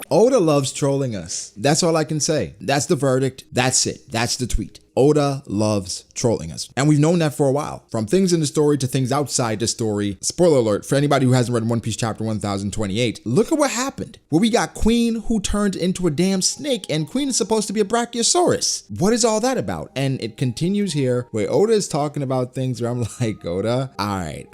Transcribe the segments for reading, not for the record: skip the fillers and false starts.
Oda loves trolling us. That's all I can say. That's the verdict. That's it. That's the tweet. Oda loves trolling us. And we've known that for a while. From things in the story to things outside the story. Spoiler alert, for anybody who hasn't read One Piece chapter 1028, look at what happened. Where we got Queen who turned into a damn snake, and Queen is supposed to be a Brachiosaurus. What is all that about? And it continues here where Oda is talking about things where I'm like, Oda, all right,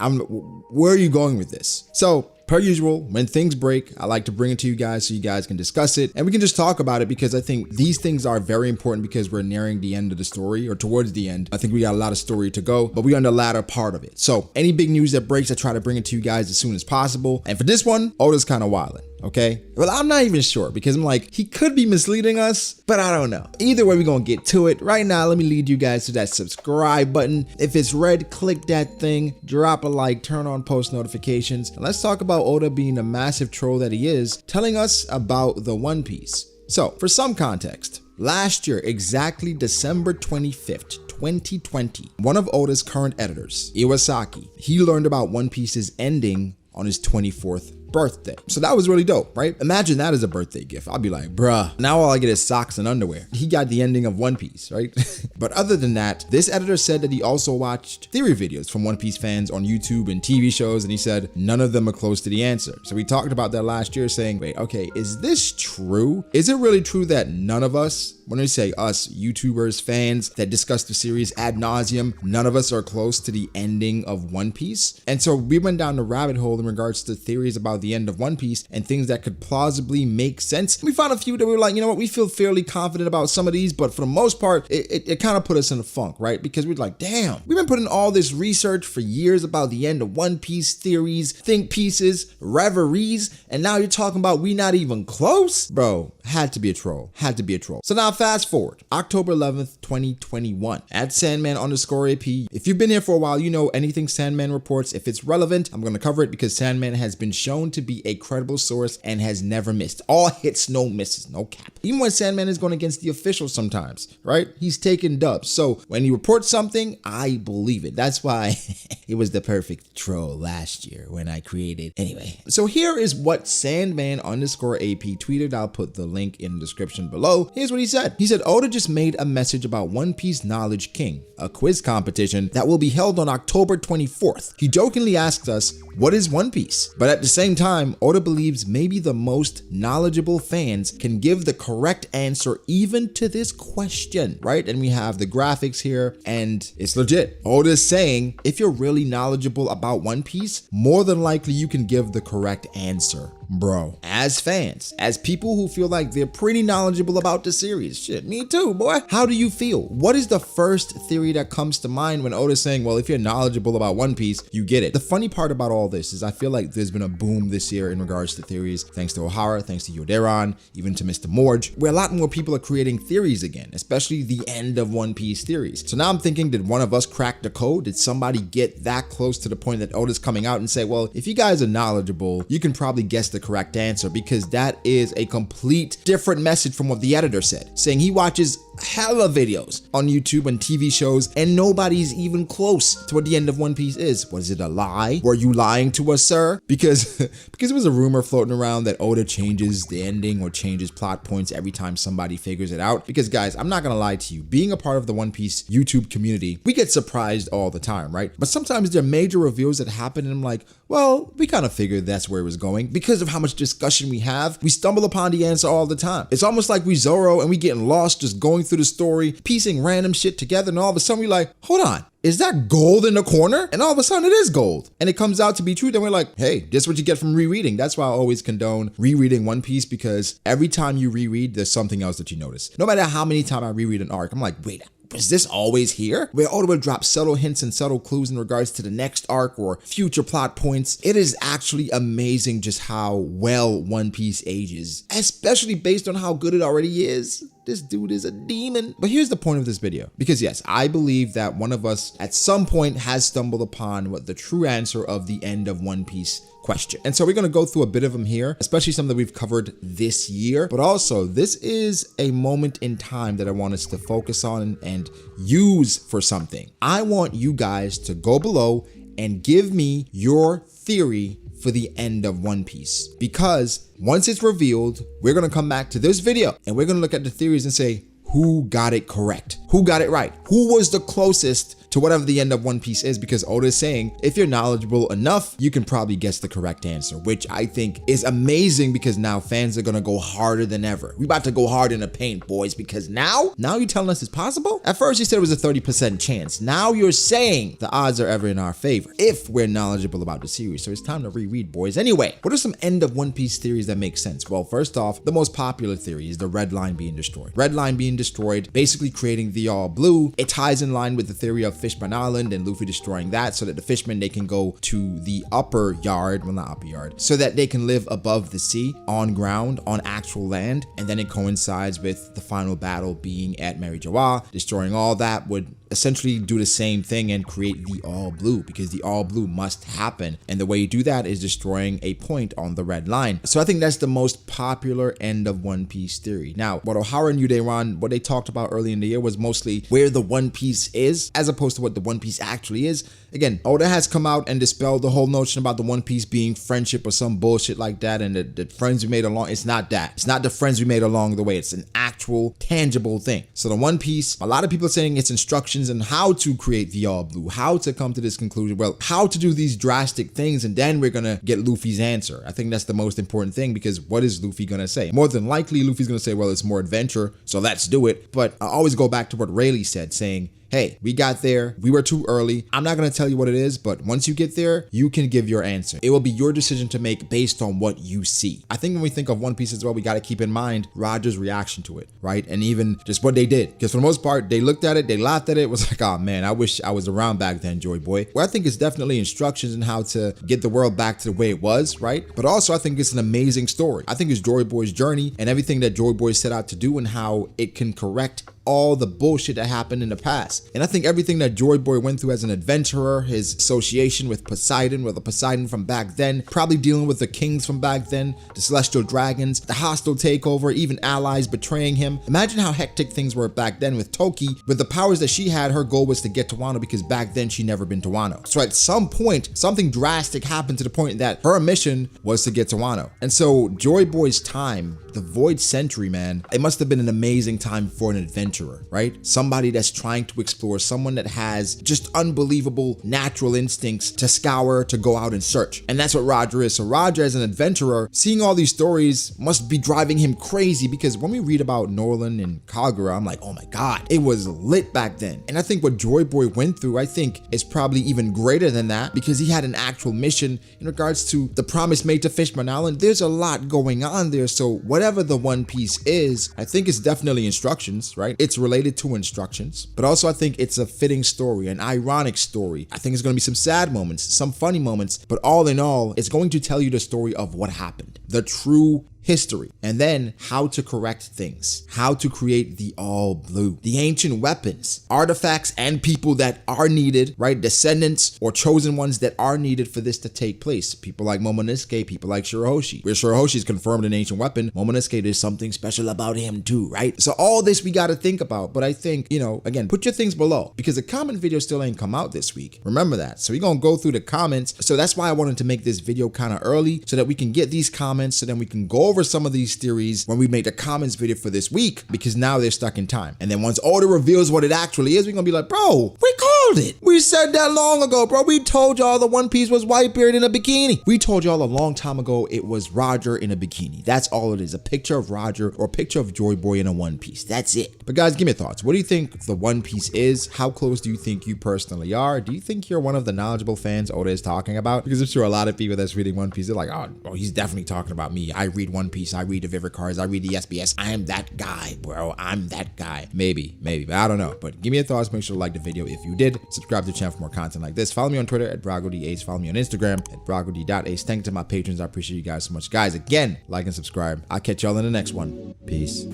where are you going with this? So, per usual, when things break, I like to bring it to you guys so you guys can discuss it and we can just talk about it, because I think these things are very important because we're nearing the end of the story, or towards the end. I think we got a lot of story to go, but we're on the latter part of it. So any big news that breaks, I try to bring it to you guys as soon as possible. And for this one, Oda's kind of wilding. Okay, well, I'm not even sure, because I'm like, he could be misleading us, but I don't know. Either way, we're gonna get to it. Right now, let me lead you guys to that subscribe button. If it's red, click that thing, drop a like, turn on post notifications, and let's talk about Oda being the massive troll that he is, telling us about the One Piece. So, for some context, last year, exactly December 25th, 2020, one of Oda's current editors, Iwasaki, he learned about One Piece's ending on his 24th birthday. So that was really dope, right? Imagine that as a birthday gift. I'll be like, bruh, now all I get is socks and underwear. He got the ending of One Piece, right? But other than that, this editor said that he also watched theory videos from One Piece fans on YouTube and TV shows, and he said none of them are close to the answer. So we talked about that last year, saying, wait, okay, is this true? Is it really true that none of us, when I say us, YouTubers, fans that discuss the series ad nauseum, none of us are close to the ending of One Piece? And so we went down the rabbit hole in regards to theories about the end of One Piece and things that could plausibly make sense. We found a few that we were like, you know what, we feel fairly confident about some of these, but for the most part, it kind of put us in a funk, right? Because we're like, damn, we've been putting all this research for years about the end of One Piece, theories, think pieces, reveries, and now you're talking about we not even close? Bro, had to be a troll. Had to be a troll. So now fast forward, October 11th, 2021, at Sandman_AP. If you've been here for a while, you know anything Sandman reports, if it's relevant, I'm going to cover it, because Sandman has been shown to be a credible source and has never missed. All hits, no misses, no cap. Even when Sandman is going against the officials sometimes, right? He's taking dubs. So when he reports something, I believe it. That's why it was the perfect troll last year when I created. Anyway, so here is what Sandman_AP tweeted. I'll put the link in the description below. Here's what he said. He said, Oda just made a message about One Piece Knowledge King, a quiz competition that will be held on October 24th. He jokingly asked us, what is One Piece? But at the same time, Oda believes maybe the most knowledgeable fans can give the correct answer even to this question, right? And we have the graphics here, and it's legit. Oda's saying, if you're really knowledgeable about One Piece, more than likely you can give the correct answer. Bro, as fans, as people who feel like they're pretty knowledgeable about the series, shit, me too, boy. How do you feel? What is the first theory that comes to mind when Oda's saying, well, if you're knowledgeable about One Piece, you get it? The funny part about all this is I feel like there's been a boom this year in regards to theories, thanks to O'Hara, thanks to Yoderon, even to Mr. Morge, where a lot more people are creating theories again, especially the end of One Piece theories. So now I'm thinking, did one of us crack the code? Did somebody get that close to the point that Oda's coming out and say, well, if you guys are knowledgeable, you can probably guess the correct answer, because that is a complete different message from what the editor said, saying he watches hella videos on YouTube and TV shows and nobody's even close to what the end of One Piece is. Was it a lie? Were you lying to us, sir? Because it was a rumor floating around that Oda changes the ending or changes plot points every time somebody figures it out. Because guys, I'm not gonna lie to you, being a part of the One Piece YouTube community, we get surprised all the time, right? But sometimes there are major reveals that happen and I'm like, well, we kind of figured that's where it was going. Because of how much discussion we have, we stumble upon the answer all the time. It's almost like we Zoro and we getting lost just going through the story, piecing random shit together, and all of a sudden we're like, hold on, is that gold in the corner? And all of a sudden it is gold. And it comes out to be true. Then we're like, hey, this is what you get from rereading. That's why I always condone rereading One Piece, because every time you reread, there's something else that you notice. No matter how many times I reread an arc, I'm like, wait, is this always here? Where Oda would drop subtle hints and subtle clues in regards to the next arc or future plot points. It is actually amazing just how well One Piece ages, especially based on how good it already is. This dude is a demon. But here's the point of this video, because yes, I believe that one of us at some point has stumbled upon what the true answer of the end of One Piece question. And so we're going to go through a bit of them here, especially some that we've covered this year, but also this is a moment in time that I want us to focus on and use for something. I want you guys to go below and give me your theory for the end of One Piece. Because once it's revealed, we're gonna come back to this video and we're gonna look at the theories and say, who got it correct? Who got it right? Who was the closest to whatever the end of One Piece is? Because Oda is saying, if you're knowledgeable enough, you can probably guess the correct answer, which I think is amazing because now fans are gonna go harder than ever. We about to go hard in the paint, boys, because now you're telling us it's possible? At first you said it was a 30% chance. Now you're saying the odds are ever in our favor if we're knowledgeable about the series. So it's time to reread, boys. Anyway, what are some end of One Piece theories that make sense? Well, first off, the most popular theory is the Red Line being destroyed. Red Line being destroyed, basically creating the All Blue. It ties in line with the theory of Fishman Island and Luffy destroying that so that the fishmen, they can go to the upper yard, well, not upper yard, so that they can live above the sea, on ground, on actual land. And then it coincides with the final battle being at Mary Jawa. Destroying all that would essentially do the same thing and create the All Blue, because the All Blue must happen. And the way you do that is destroying a point on the Red Line. So I think that's the most popular end of One Piece theory. Now, what Ohara and Yuderan, what they talked about early in the year was mostly where the One Piece is, as opposed to what the One Piece actually is. Again, Oda has come out and dispelled the whole notion about the One Piece being friendship or some bullshit like that, and the friends we made along, it's not that. It's not the friends we made along the way. It's an actual, tangible thing. So the One Piece, a lot of people are saying it's instructions on how to create the All Blue, how to come to this conclusion, well, how to do these drastic things, and then we're gonna get Luffy's answer. I think that's the most important thing, because what is Luffy gonna say? More than likely, Luffy's gonna say, well, it's more adventure, so let's do it. But I always go back to what Rayleigh said, saying, hey, we got there, we were too early. I'm not gonna tell you what it is, but once you get there, you can give your answer. It will be your decision to make based on what you see. I think when we think of One Piece as well, we gotta keep in mind Roger's reaction to it, right? And even just what they did. Because for the most part, they looked at it, they laughed at it, was like, oh man, I wish I was around back then, Joy Boy. Well, I think it's definitely instructions on how to get the world back to the way it was, right? But also I think it's an amazing story. I think it's Joy Boy's journey and everything that Joy Boy set out to do and how it can correct all the bullshit that happened in the past. And I think everything that Joy Boy went through as an adventurer, his association with Poseidon, with the Poseidon from back then, probably dealing with the kings from back then, the celestial dragons, the hostile takeover, even allies betraying him. Imagine how hectic things were back then with Toki. With the powers that she had, her goal was to get to Wano, because back then she'd never been to Wano. So at some point, something drastic happened to the point that her mission was to get to Wano. And so Joy Boy's time, the Void Century, man, it must have been an amazing time for an adventurer, right? Somebody that's trying to explore, someone that has just unbelievable natural instincts to scour, to go out and search. And that's what Roger is. So Roger, as an adventurer, seeing all these stories must be driving him crazy, because when we read about Norland and Kagura, I'm like, oh my God, it was lit back then. And I think what Joy Boy went through, I think, is probably even greater than that, because he had an actual mission in regards to the promise made to Fishman Island. There's a lot going on there. So whatever the One Piece is, I think it's definitely instructions, right? It's related to instructions, but also I think it's a fitting story, an ironic story. I think it's going to be some sad moments, some funny moments, but all in all, it's going to tell you the story of what happened, the true history, and then how to correct things, how to create the All Blue, the ancient weapons, artifacts, and people that are needed, right? Descendants or chosen ones that are needed for this to take place. People like Momonosuke, people like Shirahoshi. Where Shirahoshi is confirmed an ancient weapon, Momonosuke, there's something special about him too, right? So all this we got to think about, but I think, you know, again, put your things below, because the comment video still ain't come out this week. Remember that. So we're going to go through the comments. So that's why I wanted to make this video kind of early, so that we can get these comments, so then we can go over some of these theories when we make the comments video for this week, because now they're stuck in time. And then once Oda reveals what it actually is, we're gonna be like, bro, we called it. We said that long ago, bro. We told y'all the One Piece was Whitebeard in a bikini. We told y'all a long time ago it was Roger in a bikini. That's all it is. A picture of Roger or a picture of Joy Boy in a One Piece. That's it. But guys, give me your thoughts. What do you think the One Piece is? How close do you think you personally are? Do you think you're one of the knowledgeable fans Oda is talking about? Because I'm sure a lot of people that's reading One Piece, they're like, oh, he's definitely talking about me. I read One Piece. I read the Vivid Cards. I read the SBS. I am that guy, bro. I'm that guy. Maybe, but I don't know. But give me your thoughts. Make sure to like the video if you did. Subscribe to the channel for more content like this. Follow me on Twitter at BragoDAce. Follow me on Instagram at BragoD.Ace. Thank you to my patrons. I appreciate you guys so much. Guys, again, like and subscribe. I'll catch y'all in the next one. Peace.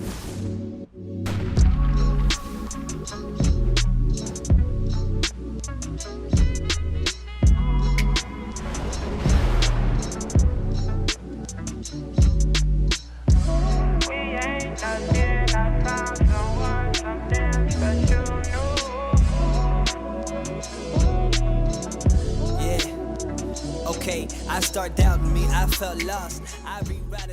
Okay, I start doubting me, I felt lost. I rewrite it.